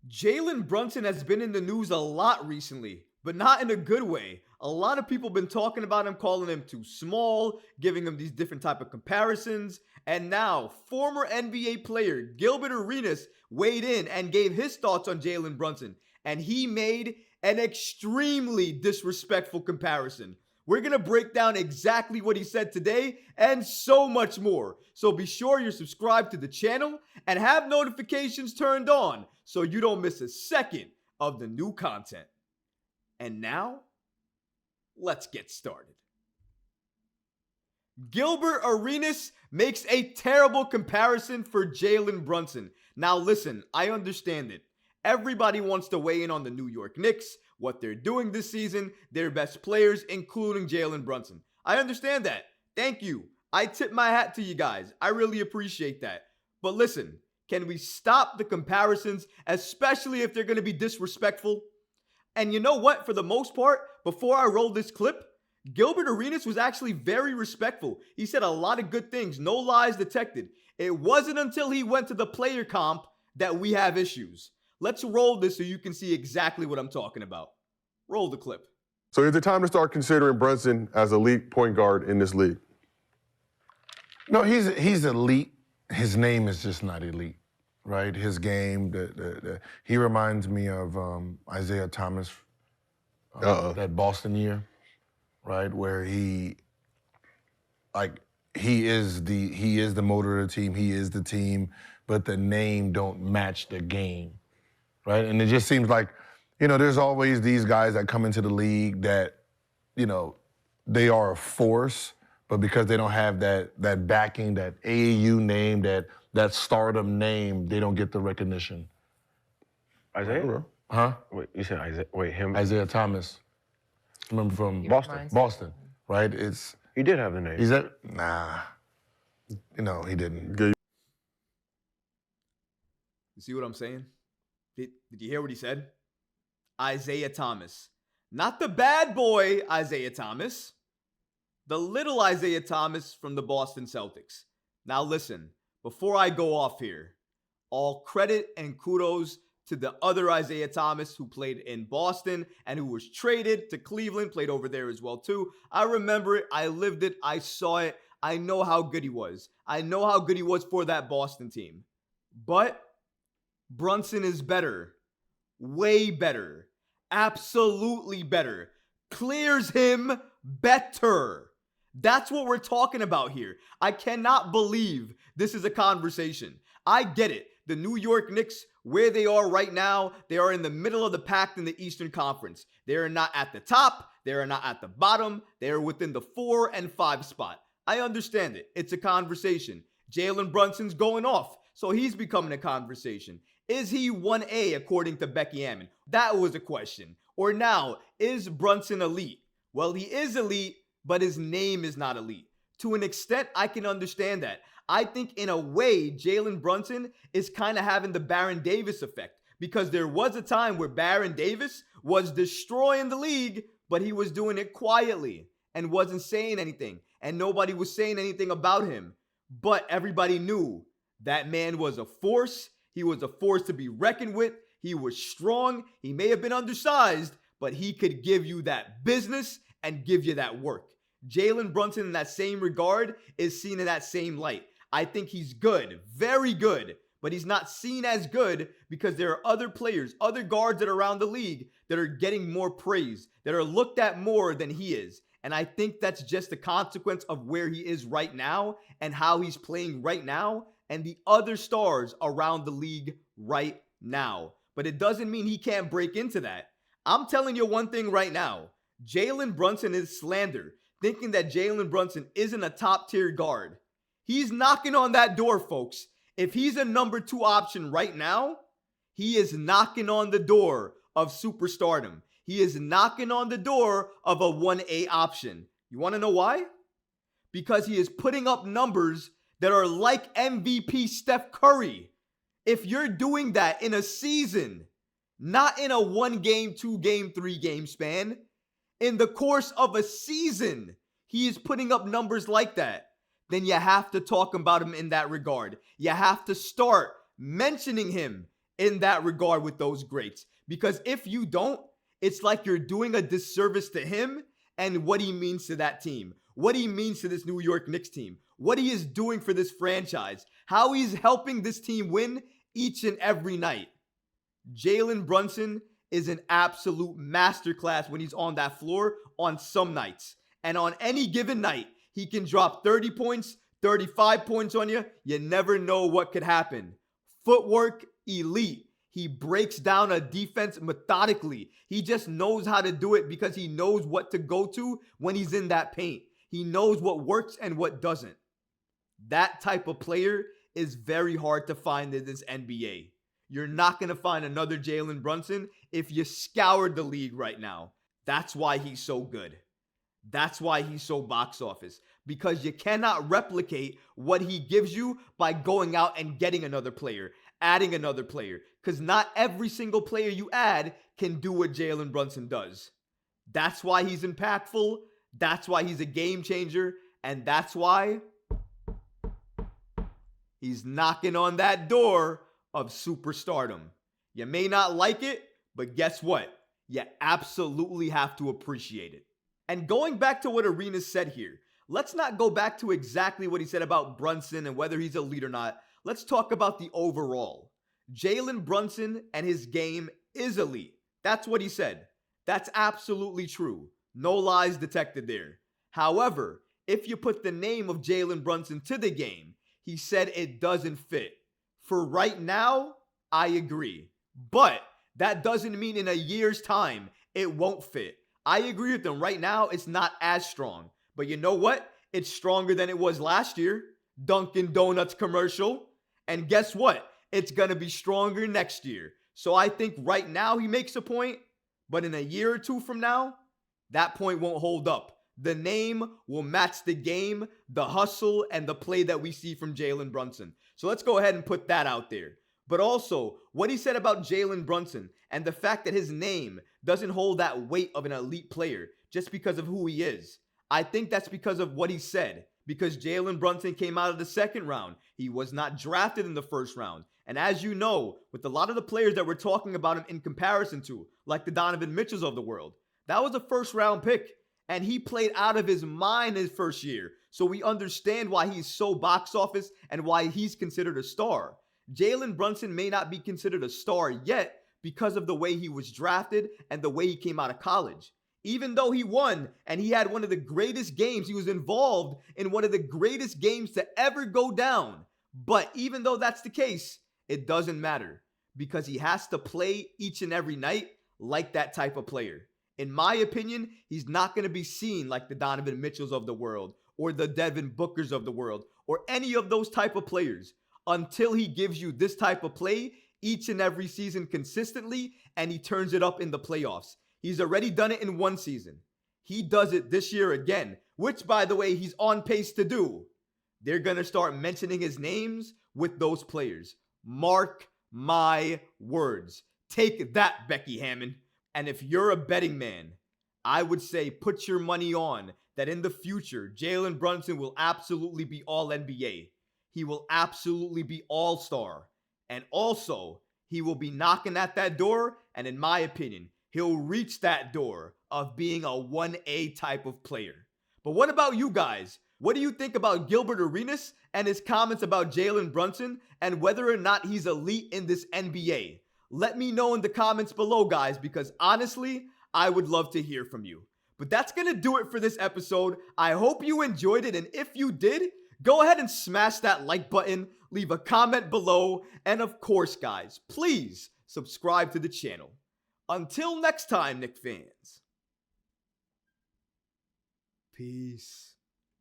Jalen Brunson has been in the news a lot recently, but not in a good way. A lot of people been talking about him, calling him too small, giving him these different type of comparisons. And now, former NBA player Gilbert Arenas weighed in and gave his thoughts on Jalen Brunson. And he made an extremely disrespectful comparison. We're going to break down exactly what he said today and so much more. So be sure you're subscribed to the channel and have notifications turned on so you don't miss a second of the new content. And now, let's get started. Gilbert Arenas makes a terrible comparison for Jalen Brunson. Now listen, I understand it. Everybody wants to weigh in on the New York Knicks, what they're doing this season, their best players, including Jalen Brunson. I understand that. Thank you. I tip my hat to you guys. I really appreciate that. But listen, can we stop the comparisons, especially if they're going to be disrespectful? And you know what? For the most part, before I roll this clip, Gilbert Arenas was actually very respectful. He said a lot of good things, no lies detected. It wasn't until he went to the player comp that we have issues. Let's roll this so you can see exactly what I'm talking about. Roll the clip. So is it time to start considering Brunson as elite point guard in this league? No, he's elite. His name is just not elite, right? His game, he reminds me of Isiah Thomas, that Boston year, right? Where he is the motor of the team. He is the team, but the name don't match the game. Right? And it just seems like, there's always these guys that come into the league that, they are a force, but because they don't have that backing, that AAU name, that stardom name, they don't get the recognition. Isiah? Huh? Wait, you said Isiah? Wait, him? Isiah Thomas. Remember from Boston, right? He did have the name. He's that? Nah. He didn't. You see what I'm saying? Did you hear what he said? Isiah Thomas. Not the bad boy Isiah Thomas. The little Isiah Thomas from the Boston Celtics. Now listen, before I go off here, all credit and kudos to the other Isiah Thomas who played in Boston and who was traded to Cleveland, played over there as well too. I remember it, I lived it, I saw it, I know how good he was. I know how good he was for that Boston team. But Brunson is better. Way better. Absolutely better. Clears him better. That's what we're talking about here. I cannot believe this is a conversation. I get it. The New York Knicks, where they are right now, they are in the middle of the pack in the Eastern Conference. They are not at the top. They are not at the bottom. They are within the 4 and 5 spot. I understand it. It's a conversation. Jalen Brunson's going off, so he's becoming a conversation. Is he 1A according to Becky Hammon? That was a question. Or now, is Brunson elite? Well, he is elite, but his name is not elite. To an extent, I can understand that. I think in a way, Jalen Brunson is kind of having the Baron Davis effect, because there was a time where Baron Davis was destroying the league, but he was doing it quietly and wasn't saying anything, and nobody was saying anything about him. But everybody knew that man was a force. He was a force to be reckoned with. He was strong. He may have been undersized, but he could give you that business and give you that work. Jalen Brunson, in that same regard, is seen in that same light. I think he's good, very good, but he's not seen as good because there are other players, other guards that are around the league that are getting more praise, that are looked at more than he is. And I think that's just a consequence of where he is right now and how he's playing right now and the other stars around the league right now. But it doesn't mean he can't break into that. I'm telling you one thing right now. Jalen Brunson is slander, thinking that Jalen Brunson isn't a top-tier guard. He's knocking on that door, folks. If he's a number 2 option right now, he is knocking on the door of superstardom. He is knocking on the door of a 1A option. You want to know why? Because he is putting up numbers that are like MVP Steph Curry. If you're doing that in a season, not in a 1-game, 2-game, 3-game span, in the course of a season, he is putting up numbers like that, then you have to talk about him in that regard. You have to start mentioning him in that regard with those greats. Because if you don't, it's like you're doing a disservice to him and what he means to that team, what he means to this New York Knicks team, what he is doing for this franchise, how he's helping this team win each and every night. Jalen Brunson is an absolute masterclass when he's on that floor on some nights. And on any given night, he can drop 30 points, 35 points on you. You never know what could happen. Footwork, elite. He breaks down a defense methodically. He just knows how to do it because he knows what to go to when he's in that paint. He knows what works and what doesn't. That type of player is very hard to find in this NBA. You're not going to find another Jalen Brunson if you scoured the league right now. That's why he's so good. That's why he's so box office. Because you cannot replicate what he gives you by going out and getting another player, adding another player. Because not every single player you add can do what Jalen Brunson does. That's why he's impactful. That's why he's a game changer. And that's why he's knocking on that door of superstardom. You may not like it, but guess what? You absolutely have to appreciate it. And going back to what Arenas said here, let's not go back to exactly what he said about Brunson and whether he's elite or not. Let's talk about the overall. Jalen Brunson and his game is elite. That's what he said. That's absolutely true. No lies detected there. However, if you put the name of Jalen Brunson to the game, he said it doesn't fit. For right now, I agree. But that doesn't mean in a year's time it won't fit. I agree with them. Right now, it's not as strong. But you know what? It's stronger than it was last year. Dunkin' Donuts commercial. And guess what? It's going to be stronger next year. So I think right now he makes a point. But in a year or two from now, that point won't hold up. The name will match the game, the hustle, and the play that we see from Jalen Brunson. So let's go ahead and put that out there. But also, what he said about Jalen Brunson and the fact that his name doesn't hold that weight of an elite player just because of who he is. I think that's because of what he said. Because Jalen Brunson came out of the second round. He was not drafted in the first round. And as you know, with a lot of the players that we're talking about him in comparison to, like the Donovan Mitchells of the world, that was a first round pick. And he played out of his mind his first year. So we understand why he's so box office and why he's considered a star. Jalen Brunson may not be considered a star yet because of the way he was drafted and the way he came out of college. Even though he won and he had one of the greatest games, he was involved in one of the greatest games to ever go down. But even though that's the case, it doesn't matter because he has to play each and every night like that type of player. In my opinion, he's not going to be seen like the Donovan Mitchells of the world or the Devin Bookers of the world or any of those type of players until he gives you this type of play each and every season consistently and he turns it up in the playoffs. He's already done it in one season. He does it this year again, which, by the way, he's on pace to do. They're going to start mentioning his names with those players. Mark my words. Take that, Becky Hammon. And if you're a betting man, I would say put your money on that in the future, Jalen Brunson will absolutely be all NBA. He will absolutely be all-star. And also, he will be knocking at that door. And in my opinion, he'll reach that door of being a 1A type of player. But what about you guys? What do you think about Gilbert Arenas and his comments about Jalen Brunson and whether or not he's elite in this NBA? Let me know in the comments below, guys, because honestly, I would love to hear from you. But that's going to do it for this episode. I hope you enjoyed it. And if you did, go ahead and smash that like button, leave a comment below. And of course, guys, please subscribe to the channel. Until next time, Knick fans. Peace.